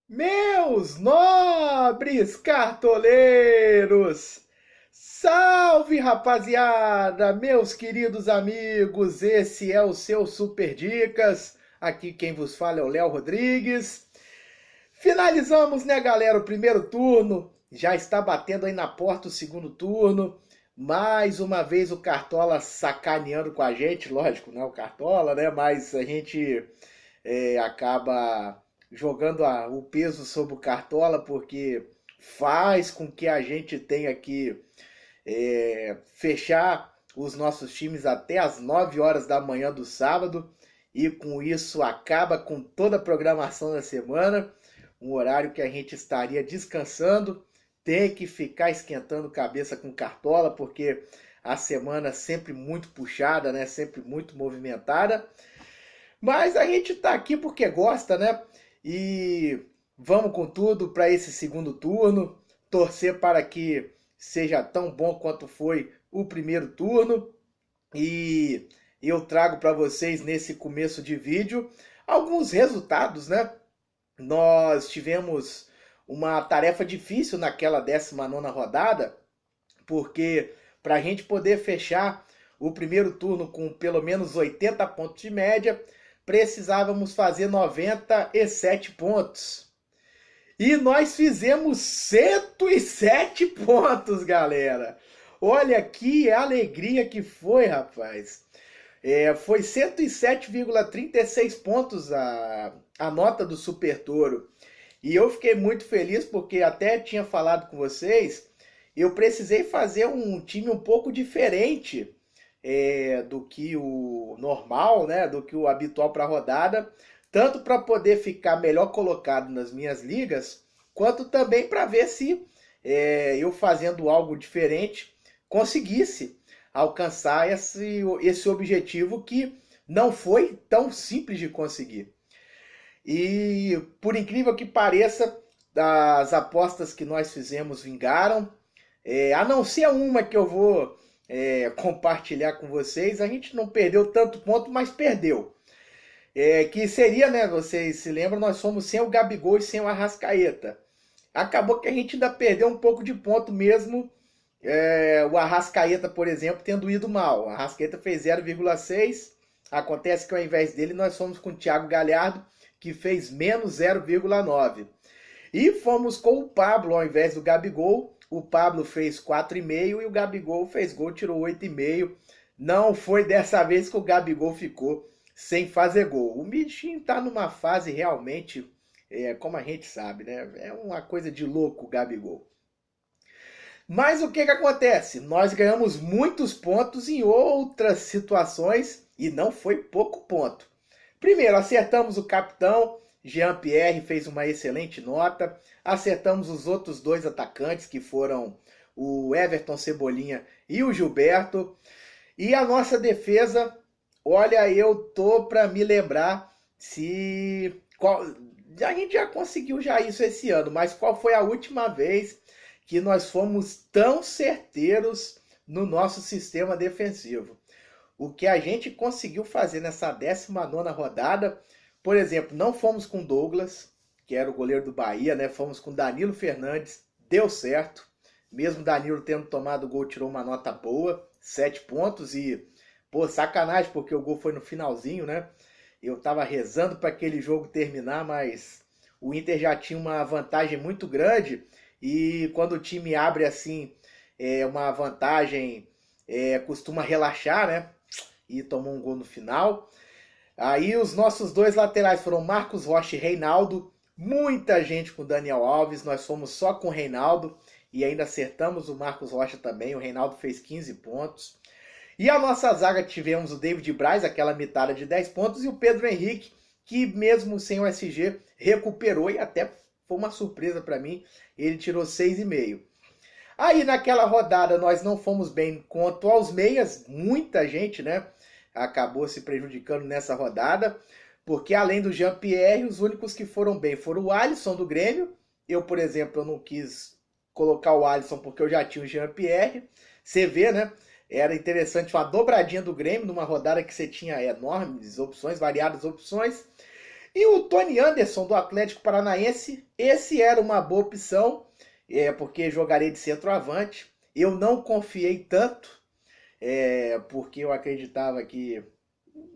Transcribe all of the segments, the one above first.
Meus nobres cartoleiros! Salve, rapaziada! Meus queridos amigos, esse é o seu Super Dicas. Aqui quem vos fala é o Léo Rodrigues. Finalizamos, né, galera, o primeiro turno. Já está batendo aí na porta o segundo turno. Mais uma vez o Cartola sacaneando com a gente, lógico, não é o Cartola, né? Mas a gente acaba jogando o peso sobre o Cartola porque faz com que a gente tenha que fechar os nossos times até as 9 horas da manhã do sábado e com isso acaba com toda a programação da semana, um horário que a gente estaria descansando, tem que ficar esquentando cabeça com Cartola porque a semana é sempre muito puxada, né? Sempre muito movimentada. Mas a gente tá aqui porque gosta, né? E vamos com tudo para esse segundo turno. Torcer para que seja tão bom quanto foi o primeiro turno. E eu trago para vocês nesse começo de vídeo alguns resultados, né? Nós tivemos uma tarefa difícil naquela 19ª rodada, porque para a gente poder fechar o primeiro turno com pelo menos 80 pontos de média, precisávamos fazer 97 pontos. E nós fizemos 107 pontos, galera. Olha que alegria que foi, rapaz. Foi 107,36 pontos a nota do Super Toro. E eu fiquei muito feliz porque até tinha falado com vocês, eu precisei fazer um time um pouco diferente do que o normal, né, do que o habitual para a rodada, tanto para poder ficar melhor colocado nas minhas ligas, quanto também para ver se eu fazendo algo diferente conseguisse alcançar esse objetivo que não foi tão simples de conseguir. E por incrível que pareça, as apostas que nós fizemos vingaram. A não ser uma que eu vou compartilhar com vocês, a gente não perdeu tanto ponto, mas perdeu. Que seria, né? Vocês se lembram, nós fomos sem o Gabigol e sem o Arrascaeta. Acabou que a gente ainda perdeu um pouco de ponto mesmo. O Arrascaeta, por exemplo, tendo ido mal. O Arrascaeta fez 0,6. Acontece que ao invés dele, nós fomos com o Thiago Galhardo, que fez menos 0,9. E fomos com o Pablo ao invés do Gabigol. O Pablo fez 4,5 e o Gabigol fez gol, tirou 8,5. Não foi dessa vez que o Gabigol ficou sem fazer gol. O bichinho tá numa fase realmente, como a gente sabe, né? É uma coisa de louco o Gabigol. Mas o que que acontece? Nós ganhamos muitos pontos em outras situações e não foi pouco ponto. Primeiro, acertamos o capitão, Jean-Pierre fez uma excelente nota. Acertamos os outros dois atacantes, que foram o Everton Cebolinha e o Gilberto. E a nossa defesa, olha, eu tô para me lembrar se... a gente já conseguiu já isso esse ano, mas qual foi a última vez que nós fomos tão certeiros no nosso sistema defensivo? O que a gente conseguiu fazer nessa 19ª rodada, por exemplo, não fomos com Douglas, que era o goleiro do Bahia, né? Fomos com Danilo Fernandes, deu certo. Mesmo Danilo tendo tomado o gol, tirou uma nota boa, 7 pontos e, pô, sacanagem, porque o gol foi no finalzinho, né? Eu tava rezando para aquele jogo terminar, mas o Inter já tinha uma vantagem muito grande e quando o time abre assim uma vantagem, costuma relaxar, né? E tomou um gol no final. Aí os nossos dois laterais foram Marcos Rocha e Reinaldo. Muita gente com Daniel Alves, nós fomos só com o Reinaldo e ainda acertamos o Marcos Rocha também. O Reinaldo fez 15 pontos. E a nossa zaga tivemos o David Braz, aquela mitada de 10 pontos, e o Pedro Henrique, que mesmo sem o SG recuperou e até foi uma surpresa para mim, ele tirou 6,5. Aí naquela rodada nós não fomos bem quanto aos meias, muita gente, né, acabou se prejudicando nessa rodada, porque além do Jean-Pierre, os únicos que foram bem foram o Alisson do Grêmio. Eu, por exemplo, eu não quis colocar o Alisson porque eu já tinha o Jean-Pierre. Você vê, né? Era interessante uma dobradinha do Grêmio numa rodada que você tinha enormes opções, variadas opções. E o Tony Anderson, do Atlético Paranaense, esse era uma boa opção, porque jogaria de centroavante. Eu não confiei tanto, porque eu acreditava que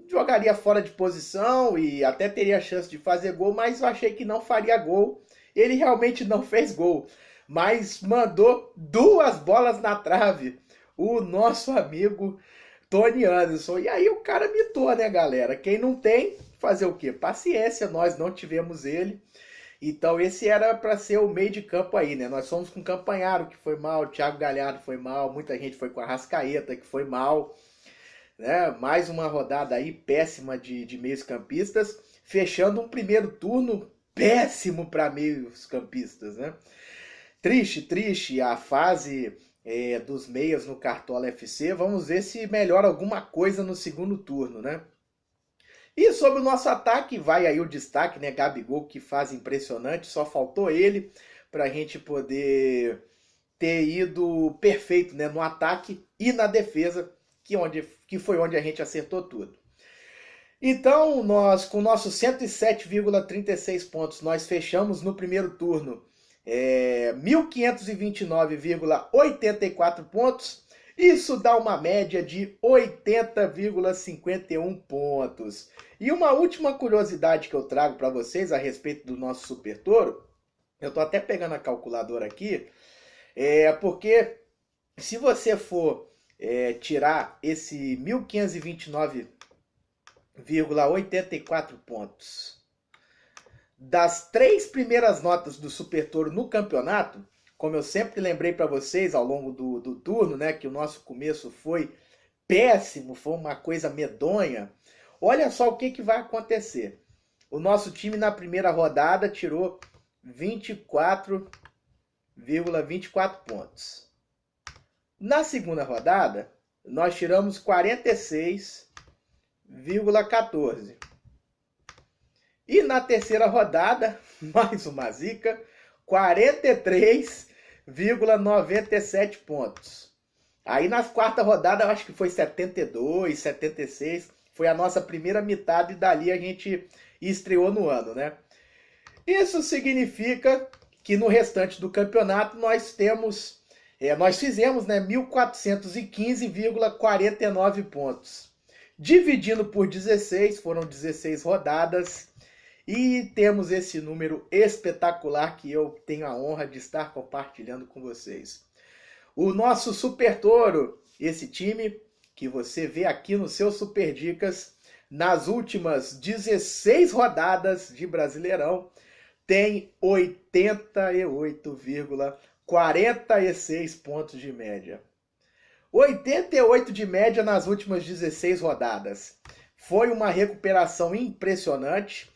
jogaria fora de posição e até teria chance de fazer gol, mas eu achei que não faria gol. Ele realmente não fez gol, mas mandou 2 bolas na trave. O nosso amigo Tony Anderson. E aí o cara mitou, né, galera? Quem não tem, fazer o quê? Paciência, nós não tivemos ele. Então esse era para ser o meio de campo aí, né? Nós fomos com o Campanharo, que foi mal, o Thiago Galhardo foi mal, muita gente foi com a Arrascaeta, que foi mal, né? Mais uma rodada aí péssima de meios campistas, fechando um primeiro turno péssimo para meios campistas, né? Triste, triste a fase dos meias no Cartola FC. Vamos ver se melhora alguma coisa no segundo turno, né? E sobre o nosso ataque, vai aí o destaque, né? Gabigol, que faz impressionante, só faltou ele para a gente poder ter ido perfeito, né? No ataque e na defesa, que foi onde a gente acertou tudo. Então, nós, com nossos 107,36 pontos, nós fechamos no primeiro turno 1.529,84 pontos. Isso dá uma média de 80,51 pontos. E uma última curiosidade que eu trago para vocês a respeito do nosso Super Toro, eu estou até pegando a calculadora aqui, porque se você for tirar esse 1.529,84 pontos das 3 primeiras notas do Super Toro no campeonato, como eu sempre lembrei para vocês ao longo do turno, né, que o nosso começo foi péssimo, foi uma coisa medonha. Olha só o que vai acontecer. O nosso time na primeira rodada tirou 24,24 pontos. Na segunda rodada, nós tiramos 46,14. E na terceira rodada, mais uma zica, 43,97 pontos. Aí na quarta rodada, eu acho que foi 72, 76. Foi a nossa primeira metade e dali a gente estreou no ano, né? Isso significa que no restante do campeonato nós fizemos, né, 1.415,49 pontos. Dividindo por 16, foram 16 rodadas. E temos esse número espetacular que eu tenho a honra de estar compartilhando com vocês. O nosso Super Toro, esse time que você vê aqui no seu Super Dicas, nas últimas 16 rodadas de Brasileirão, tem 88,46 pontos de média. 88 de média nas últimas 16 rodadas. Foi uma recuperação impressionante.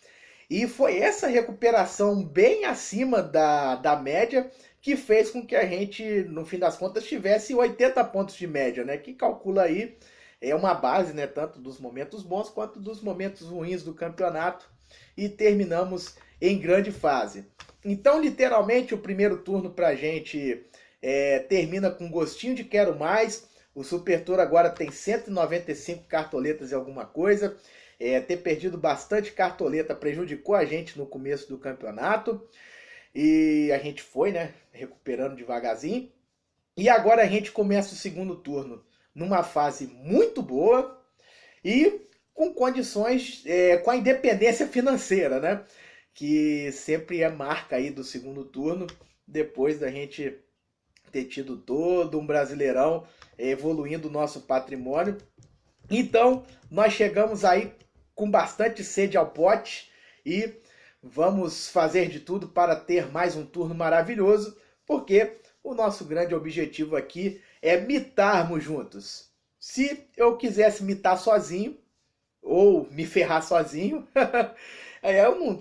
E foi essa recuperação bem acima da média que fez com que a gente, no fim das contas, tivesse 80 pontos de média, né? Que calcula aí, uma base, né? Tanto dos momentos bons quanto dos momentos ruins do campeonato. E terminamos em grande fase. Então, literalmente, o primeiro turno pra gente termina com gostinho de quero mais. O Super Toro agora tem 195 cartoletas e alguma coisa. Ter perdido bastante cartoleta prejudicou a gente no começo do campeonato. E a gente foi, né, recuperando devagarzinho. E agora a gente começa o segundo turno numa fase muito boa e com condições, com a independência financeira, né? Que sempre é marca aí do segundo turno, depois da gente ter tido todo um Brasileirão evoluindo o nosso patrimônio. Então, nós chegamos aí com bastante sede ao pote e vamos fazer de tudo para ter mais um turno maravilhoso, porque o nosso grande objetivo aqui é mitarmos juntos. Se eu quisesse mitar sozinho, ou me ferrar sozinho, eu não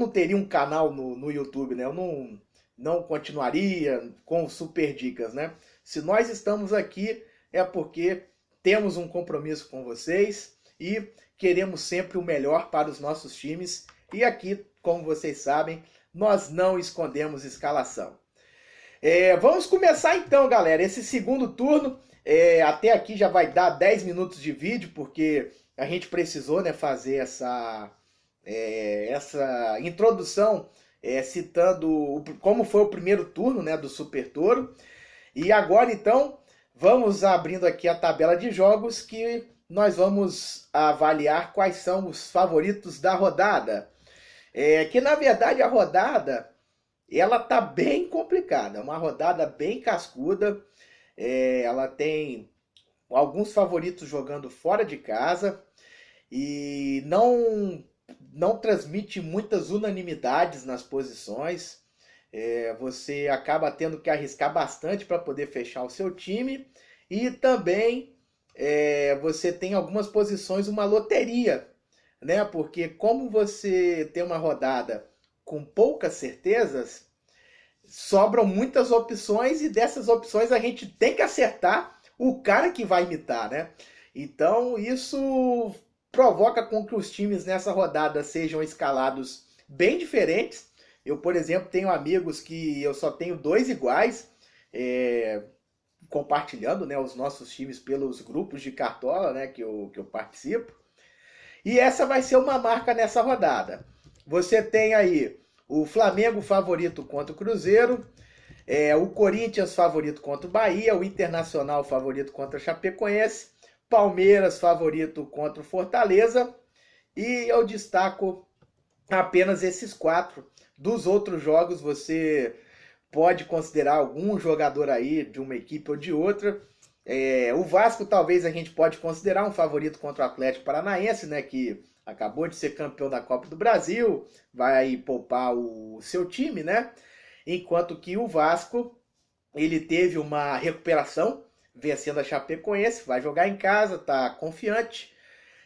teria um canal no YouTube, né? Eu não continuaria com Super Dicas, né? Se nós estamos aqui, é porque temos um compromisso com vocês e queremos sempre o melhor para os nossos times. E aqui, como vocês sabem, nós não escondemos escalação. Vamos começar então, galera, esse segundo turno. Até aqui já vai dar 10 minutos de vídeo, porque a gente precisou, né, fazer essa introdução citando como foi o primeiro turno, né, do Super Toro. E agora então vamos abrindo aqui a tabela de jogos que nós vamos avaliar quais são os favoritos da rodada. Que na verdade a rodada ela tá bem complicada, uma rodada bem cascuda. Ela tem alguns favoritos jogando fora de casa e não transmite muitas unanimidades nas posições. Você acaba tendo que arriscar bastante para poder fechar o seu time e também você tem algumas posições uma loteria, né? Porque como você tem uma rodada com poucas certezas, sobram muitas opções e dessas opções a gente tem que acertar o cara que vai imitar, né? Então isso provoca com que os times nessa rodada sejam escalados bem diferentes. Eu, por exemplo, tenho amigos que eu só tenho dois iguais, compartilhando, né, os nossos times pelos grupos de cartola, né, que eu participo. E essa vai ser uma marca nessa rodada. Você tem aí o Flamengo favorito contra o Cruzeiro, o Corinthians favorito contra o Bahia, o Internacional favorito contra o Chapecoense, Palmeiras favorito contra o Fortaleza, e eu destaco apenas esses quatro. Dos outros jogos você pode considerar algum jogador aí de uma equipe ou de outra. O Vasco talvez a gente pode considerar um favorito contra o Atlético Paranaense, né, que acabou de ser campeão da Copa do Brasil, vai poupar o seu time, né? Enquanto que o Vasco, ele teve uma recuperação, vencendo a Chapecoense, vai jogar em casa, tá confiante.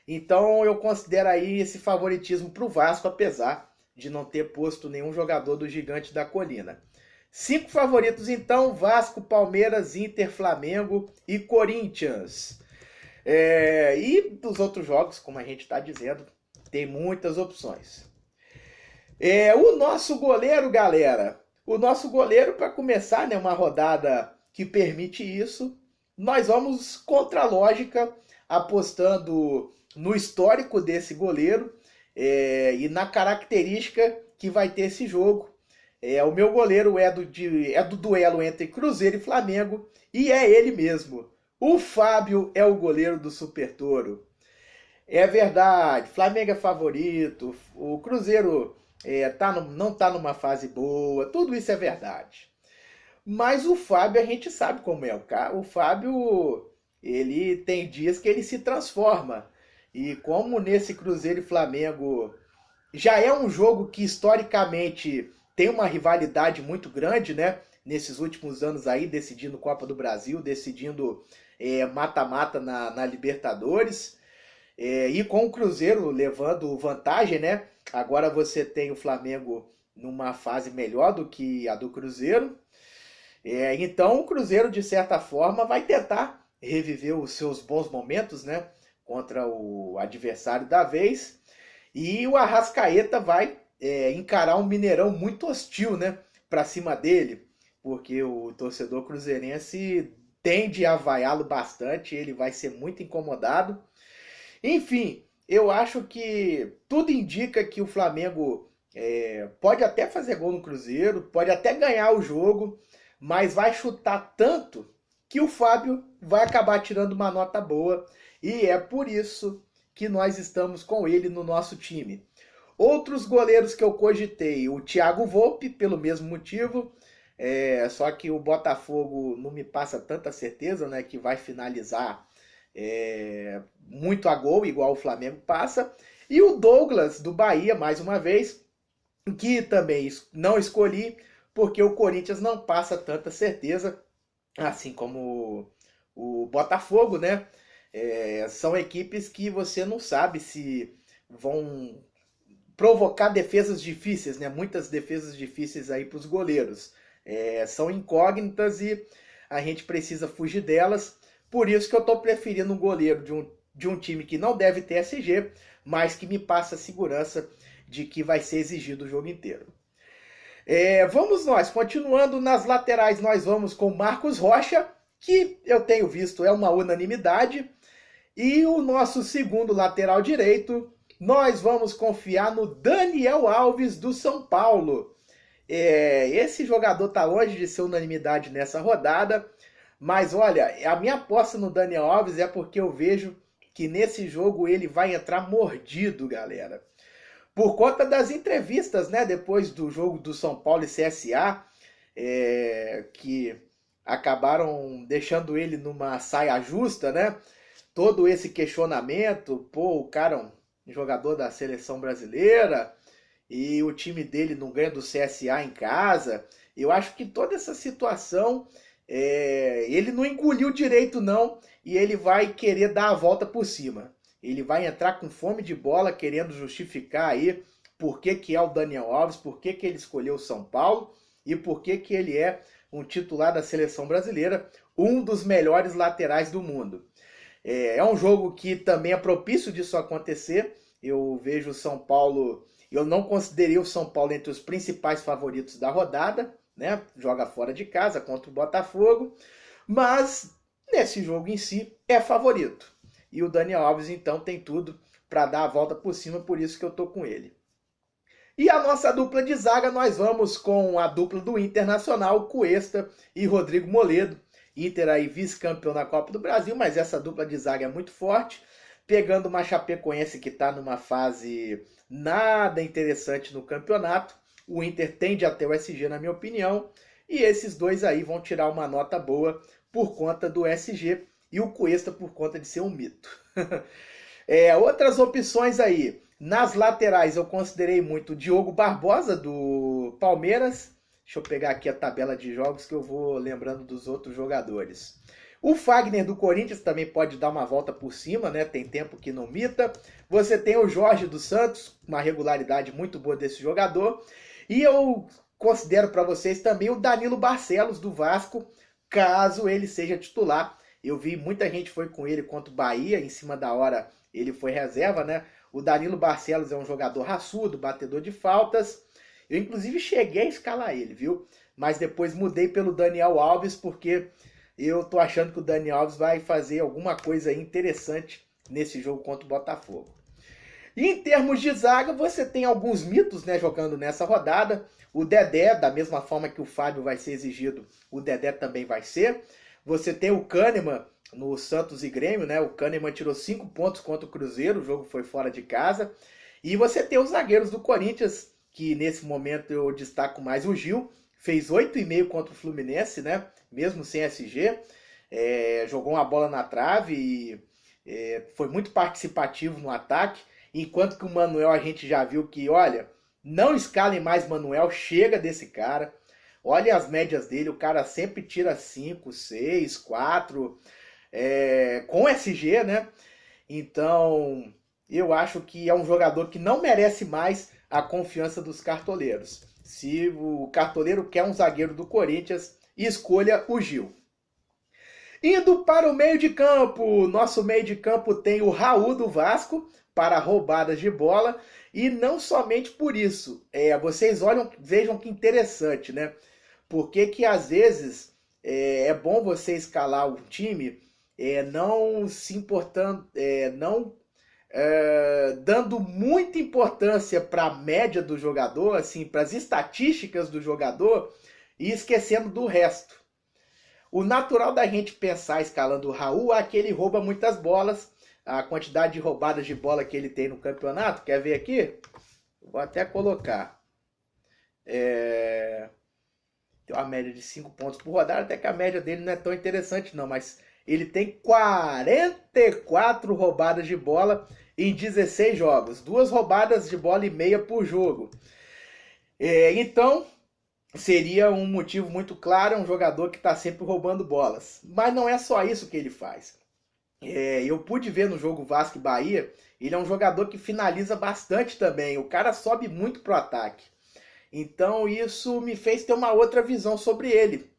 Então eu considero aí esse favoritismo para o Vasco, apesar de não ter posto nenhum jogador do Gigante da Colina. 5 favoritos então: Vasco, Palmeiras, Inter, Flamengo e Corinthians. E dos outros jogos, como a gente está dizendo, tem muitas opções. O nosso goleiro, galera, o nosso goleiro, para começar, né, uma rodada que permite isso, nós vamos contra a lógica, apostando no histórico desse goleiro e na característica que vai ter esse jogo. O meu goleiro é do duelo entre Cruzeiro e Flamengo e é ele mesmo. O Fábio é o goleiro do Super Toro. É verdade, Flamengo é favorito, o Cruzeiro não está numa fase boa, tudo isso é verdade. Mas o Fábio, a gente sabe como é. O Fábio, ele tem dias que ele se transforma. E como nesse Cruzeiro e Flamengo já é um jogo que historicamente tem uma rivalidade muito grande, né? Nesses últimos anos aí, decidindo Copa do Brasil, decidindo mata-mata na Libertadores. E com o Cruzeiro levando vantagem, né? Agora você tem o Flamengo numa fase melhor do que a do Cruzeiro. Então o Cruzeiro, de certa forma, vai tentar reviver os seus bons momentos, né, contra o adversário da vez. E o Arrascaeta vai encarar um Mineirão muito hostil, né, para cima dele, porque o torcedor cruzeirense tende a vaiá-lo bastante, ele vai ser muito incomodado. Enfim, eu acho que tudo indica que o Flamengo pode até fazer gol no Cruzeiro, pode até ganhar o jogo, mas vai chutar tanto que o Fábio vai acabar tirando uma nota boa e é por isso que nós estamos com ele no nosso time. Outros goleiros que eu cogitei, o Thiago Volpe, pelo mesmo motivo, só que o Botafogo não me passa tanta certeza, né, que vai finalizar muito a gol, igual o Flamengo passa. E o Douglas, do Bahia, mais uma vez, que também não escolhi, porque o Corinthians não passa tanta certeza, assim como o Botafogo, né? São equipes que você não sabe se vão provocar defesas difíceis, né? Muitas defesas difíceis aí para os goleiros. São incógnitas e a gente precisa fugir delas. Por isso que eu estou preferindo um goleiro de um time que não deve ter SG, mas que me passa a segurança de que vai ser exigido o jogo inteiro. Vamos nós, continuando nas laterais, nós vamos com Marcos Rocha, que eu tenho visto é uma unanimidade. E o nosso segundo lateral direito nós vamos confiar no Daniel Alves do São Paulo. Esse jogador está longe de ser unanimidade nessa rodada, mas olha, a minha aposta no Daniel Alves é porque eu vejo que nesse jogo ele vai entrar mordido, galera. Por conta das entrevistas, né, depois do jogo do São Paulo e CSA, que acabaram deixando ele numa saia justa, né? Todo esse questionamento, pô, o cara é um jogador da seleção brasileira e o time dele não ganha do CSA em casa. Eu acho que toda essa situação, ele não engoliu direito não, e ele vai querer dar a volta por cima. Ele vai entrar com fome de bola, querendo justificar aí por que é o Daniel Alves, por que ele escolheu o São Paulo e por que ele é um titular da seleção brasileira, um dos melhores laterais do mundo. É um jogo que também é propício disso acontecer. Eu vejo o São Paulo, eu não considerei o São Paulo entre os principais favoritos da rodada, né? Joga fora de casa contra o Botafogo, mas nesse jogo em si é favorito. E o Daniel Alves então tem tudo para dar a volta por cima, por isso que eu tô com ele. E a nossa dupla de zaga, nós vamos com a dupla do Internacional, Cuesta e Rodrigo Moledo. Inter aí vice-campeão na Copa do Brasil, mas essa dupla de zaga é muito forte, pegando uma Chapecoense que está numa fase nada interessante no campeonato. O Inter tende até o SG, na minha opinião, e esses dois aí vão tirar uma nota boa por conta do SG e o Cuesta por conta de ser um mito. Outras opções aí. Nas laterais eu considerei muito o Diogo Barbosa do Palmeiras. Deixa eu pegar aqui a tabela de jogos que eu vou lembrando dos outros jogadores. O Fagner do Corinthians também pode dar uma volta por cima, né? Tem tempo que não mita. Você tem o Jorge dos Santos, uma regularidade muito boa desse jogador. E eu considero para vocês também o Danilo Barcelos do Vasco, caso ele seja titular. Eu vi muita gente foi com ele contra o Bahia, em cima da hora ele foi reserva, né? O Danilo Barcelos é um jogador raçudo, batedor de faltas. Eu inclusive cheguei a escalar ele, viu? Mas depois mudei pelo Daniel Alves, porque eu tô achando que o Daniel Alves vai fazer alguma coisa interessante nesse jogo contra o Botafogo. E em termos de zaga, você tem alguns mitos, né, jogando nessa rodada. O Dedé, da mesma forma que o Fábio vai ser exigido, o Dedé também vai ser. Você tem o Kahneman no Santos e Grêmio, né? O Kahneman tirou 5 pontos contra o Cruzeiro, o jogo foi fora de casa. E você tem os zagueiros do Corinthians, que nesse momento eu destaco mais o Gil, fez 8,5 contra o Fluminense, né? Mesmo sem SG, jogou uma bola na trave e foi muito participativo no ataque, enquanto que o Manuel a gente já viu que, olha, não escalem mais Manuel, chega desse cara. Olha as médias dele, o cara sempre tira 5, 6, 4, com SG, né? Então, eu acho que é um jogador que não merece mais a confiança dos cartoleiros. Se o cartoleiro quer um zagueiro do Corinthians, escolha o Gil. Indo para o meio de campo, nosso meio de campo tem o Raul do Vasco para roubadas de bola, e não somente por isso. Vocês vejam que interessante, né? Porque que às vezes é bom você escalar o time não se importando, dando muita importância para a média do jogador, assim, para as estatísticas do jogador, e esquecendo do resto. O natural da gente pensar escalando o Raul é que ele rouba muitas bolas, a quantidade de roubadas de bola que ele tem no campeonato, quer ver aqui? Vou até colocar. Tem uma média de 5 pontos por rodada, até que a média dele não é tão interessante não, mas ele tem 44 roubadas de bola em 16 jogos. 2 roubadas de bola e meia por jogo. Então, seria um motivo muito claro, um jogador que está sempre roubando bolas. Mas não é só isso que ele faz. Eu pude ver no jogo Vasco e Bahia, ele é um jogador que finaliza bastante também. O cara sobe muito pro ataque. Então isso me fez ter uma outra visão sobre ele.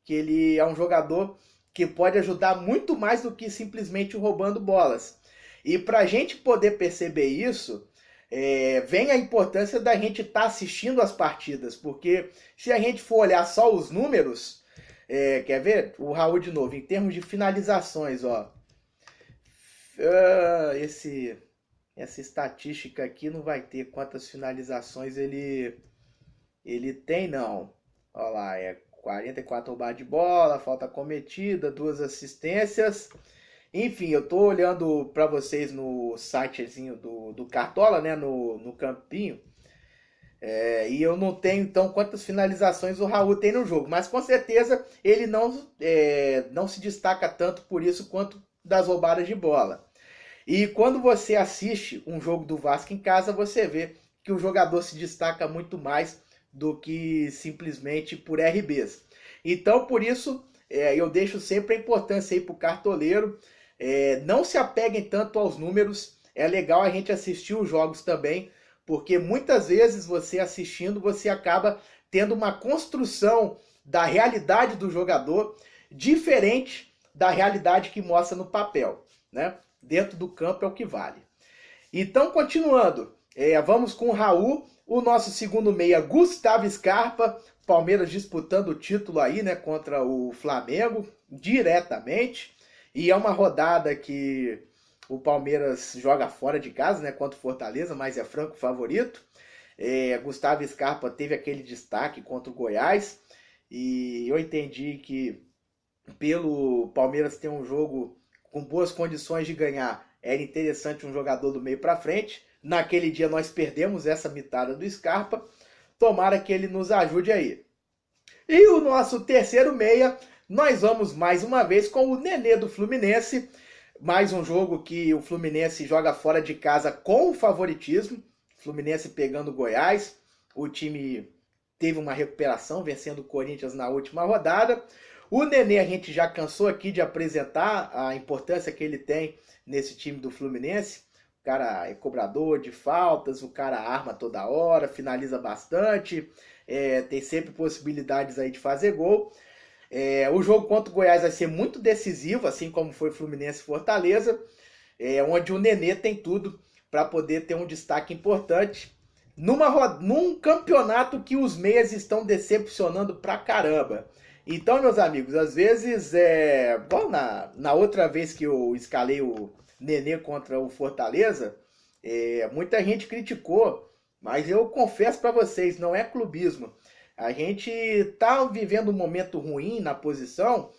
Que ele é um jogador que pode ajudar muito mais do que simplesmente roubando bolas. E para a gente poder perceber isso, vem a importância da gente estar assistindo as partidas. Porque se a gente for olhar só os números, quer ver? O Raul de novo, em termos de finalizações, ó. Essa estatística aqui não vai ter quantas finalizações ele tem, não. Olha lá, é 44 roubadas de bola, falta cometida, 2 assistências. Enfim, eu tô olhando para vocês no sitezinho do Cartola, né, no campinho. E eu não tenho, então, quantas finalizações o Raul tem no jogo. Mas, com certeza, ele não se destaca tanto por isso quanto das roubadas de bola. E quando você assiste um jogo do Vasco em casa, você vê que o jogador se destaca muito mais do que simplesmente por RBs. Então, por isso, eu deixo sempre a importância aí para o cartoleiro. Não se apeguem tanto aos números. É legal a gente assistir os jogos também, porque muitas vezes você assistindo, você acaba tendo uma construção da realidade do jogador diferente da realidade que mostra no papel, né? Dentro do campo é o que vale. Então, continuando, vamos com o Raul, o nosso segundo meia, Gustavo Scarpa, Palmeiras disputando o título aí, né, contra o Flamengo, diretamente, e é uma rodada que o Palmeiras joga fora de casa, né, contra o Fortaleza, mas é franco favorito. Gustavo Scarpa teve aquele destaque contra o Goiás, e eu entendi que pelo Palmeiras ter um jogo com boas condições de ganhar, era interessante um jogador do meio para frente. Naquele dia nós perdemos essa mitada do Scarpa. Tomara que ele nos ajude aí. E o nosso terceiro meia, nós vamos mais uma vez com o Nenê do Fluminense. Mais um jogo que o Fluminense joga fora de casa com favoritismo. Fluminense pegando o Goiás. O time teve uma recuperação, vencendo o Corinthians na última rodada. O Nenê a gente já cansou aqui de apresentar a importância que ele tem nesse time do Fluminense. O cara é cobrador de faltas, o cara arma toda hora, finaliza bastante, tem sempre possibilidades aí de fazer gol. O jogo contra o Goiás vai ser muito decisivo, assim como foi Fluminense e Fortaleza, onde o Nenê tem tudo para poder ter um destaque importante num campeonato que os meias estão decepcionando pra caramba. Então, meus amigos, às vezes, bom, na outra vez que eu escalei o Nenê contra o Fortaleza, muita gente criticou, mas eu confesso para vocês, não é clubismo. A gente tá vivendo um momento ruim na posição,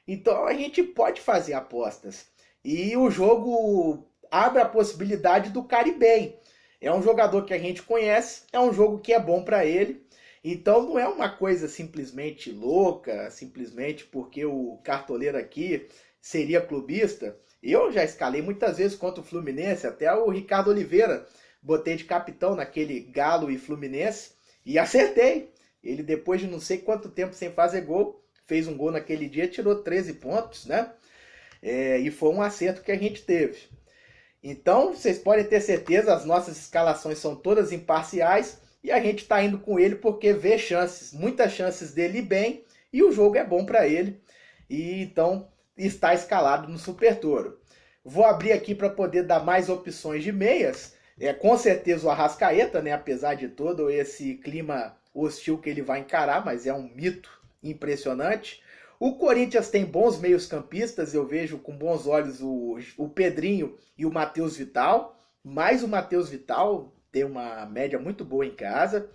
então a gente pode fazer apostas. E o jogo abre a possibilidade do cara ir bem. É um jogador que a gente conhece, é um jogo que é bom para ele. Então não é uma coisa simplesmente louca, simplesmente porque o cartoleiro aqui seria clubista. Eu já escalei muitas vezes contra o Fluminense, até o Ricardo Oliveira botei de capitão naquele Galo e Fluminense e acertei. Ele, depois de não sei quanto tempo sem fazer gol, fez um gol naquele dia, tirou 13 pontos, né? E foi um acerto que a gente teve. Então vocês podem ter certeza, as nossas escalações são todas imparciais. E a gente está indo com ele porque vê chances, muitas chances dele ir bem, e o jogo é bom para ele. E então está escalado no Super Toro. Vou abrir aqui para poder dar mais opções de meias. Com certeza o Arrascaeta, né, apesar de todo esse clima hostil que ele vai encarar, mas é um mito impressionante. O Corinthians tem bons meios-campistas, eu vejo com bons olhos o Pedrinho e o Matheus Vital. Mais o Matheus Vital tem uma média muito boa em casa.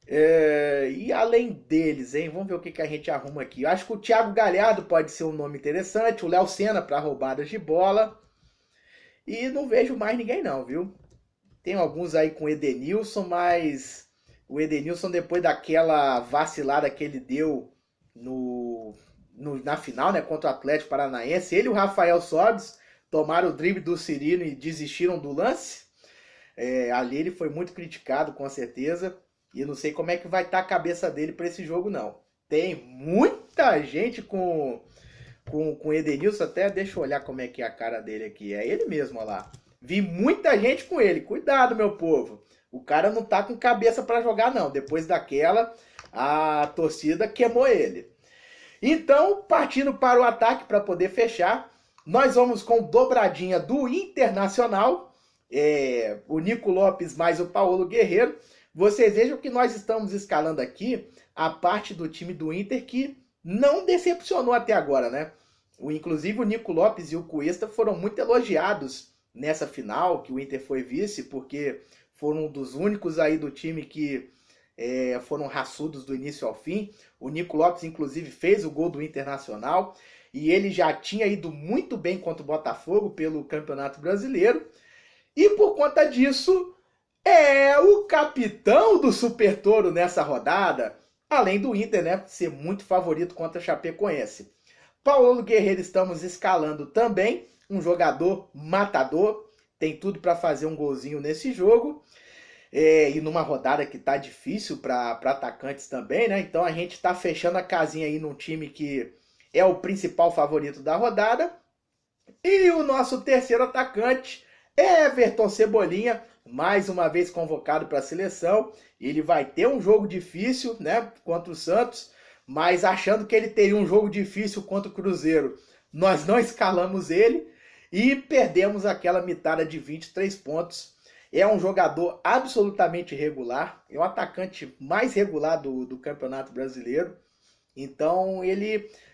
E além deles, hein? Vamos ver o que a gente arruma aqui. Eu acho que o Thiago Galhardo pode ser um nome interessante. O Léo Senna para roubadas de bola. E não vejo mais ninguém não, viu? Tem alguns aí com o Edenilson, mas o Edenilson, depois daquela vacilada que ele deu na final, né, contra o Atlético Paranaense, ele e o Rafael Sobis tomaram o drible do Cirino e desistiram do lance. Ali ele foi muito criticado, com certeza. E eu não sei como é que vai estar a cabeça dele para esse jogo, não. Tem muita gente com Edenilson. Até deixa eu olhar como é que é a cara dele aqui. É ele mesmo, olha lá. Vi muita gente com ele. Cuidado, meu povo. O cara não tá com cabeça para jogar, não. Depois daquela, a torcida queimou ele. Então, partindo para o ataque para poder fechar, nós vamos com dobradinha do Internacional. O Nico Lopes mais o Paulo Guerreiro. Vocês vejam que nós estamos escalando aqui a parte do time do Inter que não decepcionou até agora, né? Inclusive o Nico Lopes e o Cuesta foram muito elogiados nessa final, que o Inter foi vice, porque foram um dos únicos aí do time que foram raçudos do início ao fim. O Nico Lopes, inclusive, fez o gol do Internacional e ele já tinha ido muito bem contra o Botafogo pelo Campeonato Brasileiro. E por conta disso, é o capitão do Super Toro nessa rodada, além do Inter, né, ser muito favorito contra a Chapecoense. Paulo Guerreiro estamos escalando também, um jogador matador, tem tudo para fazer um golzinho nesse jogo. E numa rodada que tá difícil para atacantes também, né? Então a gente tá fechando a casinha aí num time que é o principal favorito da rodada. E o nosso terceiro atacante, Everton Cebolinha, mais uma vez convocado para a seleção. Ele vai ter um jogo difícil, né, contra o Santos, mas achando que ele teria um jogo difícil contra o Cruzeiro, nós não escalamos ele e perdemos aquela mitada de 23 pontos. É um jogador absolutamente regular, é o atacante mais regular do Campeonato Brasileiro. Então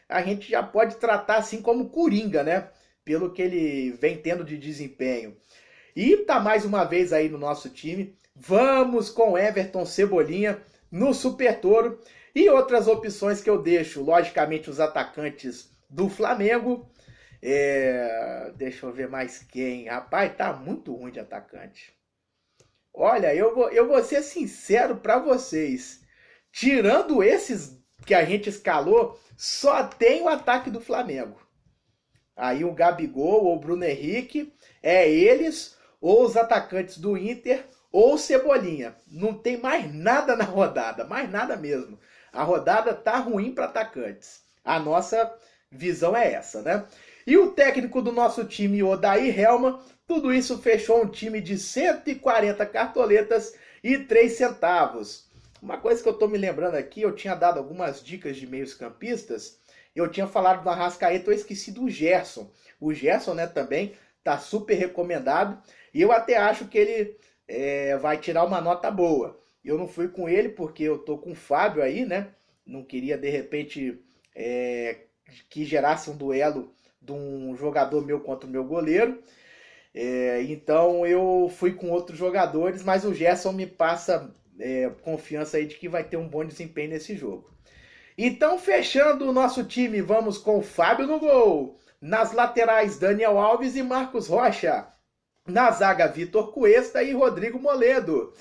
a gente já pode tratar assim como Coringa, né? Pelo que ele vem tendo de desempenho. E tá mais uma vez aí no nosso time. Vamos com Everton Cebolinha no Super Toro. E outras opções que eu deixo, logicamente os atacantes do Flamengo. Deixa eu ver mais quem. Rapaz, tá muito ruim de atacante. Olha, eu vou ser sincero para vocês. Tirando esses que a gente escalou, só tem o ataque do Flamengo. Aí o Gabigol ou o Bruno Henrique, eles ou os atacantes do Inter ou o Cebolinha. Não tem mais nada na rodada, mais nada mesmo. A rodada tá ruim para atacantes. A nossa visão é essa, né? E o técnico do nosso time, Odair Helma, tudo isso fechou um time de 140 cartoletas e 3 centavos. Uma coisa que eu tô me lembrando aqui, eu tinha dado algumas dicas de meios campistas, eu tinha falado do Arrascaeta, eu esqueci do Gerson. O Gerson, né, também tá super recomendado e eu até acho que ele vai tirar uma nota boa. Eu não fui com ele porque eu tô com o Fábio aí, né? Não queria, de repente, que gerasse um duelo de um jogador meu contra o meu goleiro. Então eu fui com outros jogadores, mas o Gerson me passa confiança aí de que vai ter um bom desempenho nesse jogo. Então, fechando o nosso time, vamos com o Fábio no gol. Nas laterais, Daniel Alves e Marcos Rocha. Na zaga, Vitor Cuesta e Rodrigo Moledo.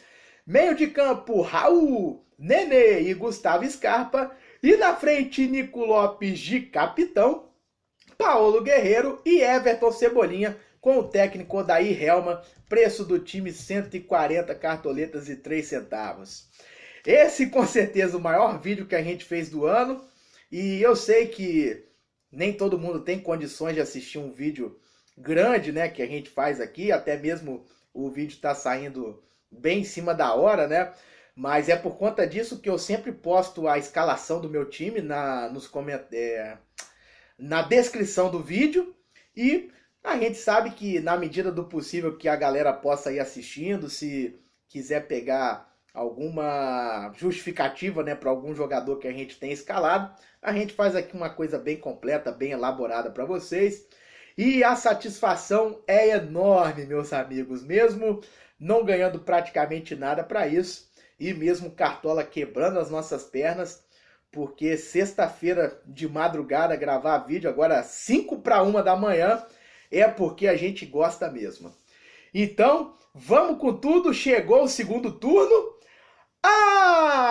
Meio de campo, Raul, Nenê e Gustavo Scarpa. E na frente, Nico Lopes de capitão, Paulo Guerreiro e Everton Cebolinha, com o técnico Odair Helma, preço do time 140 cartoletas e 3 centavos. Esse com certeza o maior vídeo que a gente fez do ano, e eu sei que nem todo mundo tem condições de assistir um vídeo grande, né, que a gente faz aqui, até mesmo o vídeo está saindo bem em cima da hora, né, mas é por conta disso que eu sempre posto a escalação do meu time na descrição do vídeo, e a gente sabe que na medida do possível que a galera possa ir assistindo, se quiser pegar alguma justificativa, né, para algum jogador que a gente tem escalado, a gente faz aqui uma coisa bem completa, bem elaborada para vocês. E a satisfação é enorme, meus amigos, mesmo não ganhando praticamente nada para isso, e mesmo Cartola quebrando as nossas pernas, porque sexta-feira de madrugada gravar vídeo, agora 5 para 1 da manhã, é porque a gente gosta mesmo. Então, vamos com tudo, chegou o segundo turno.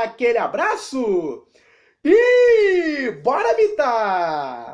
Aquele abraço e bora mitar!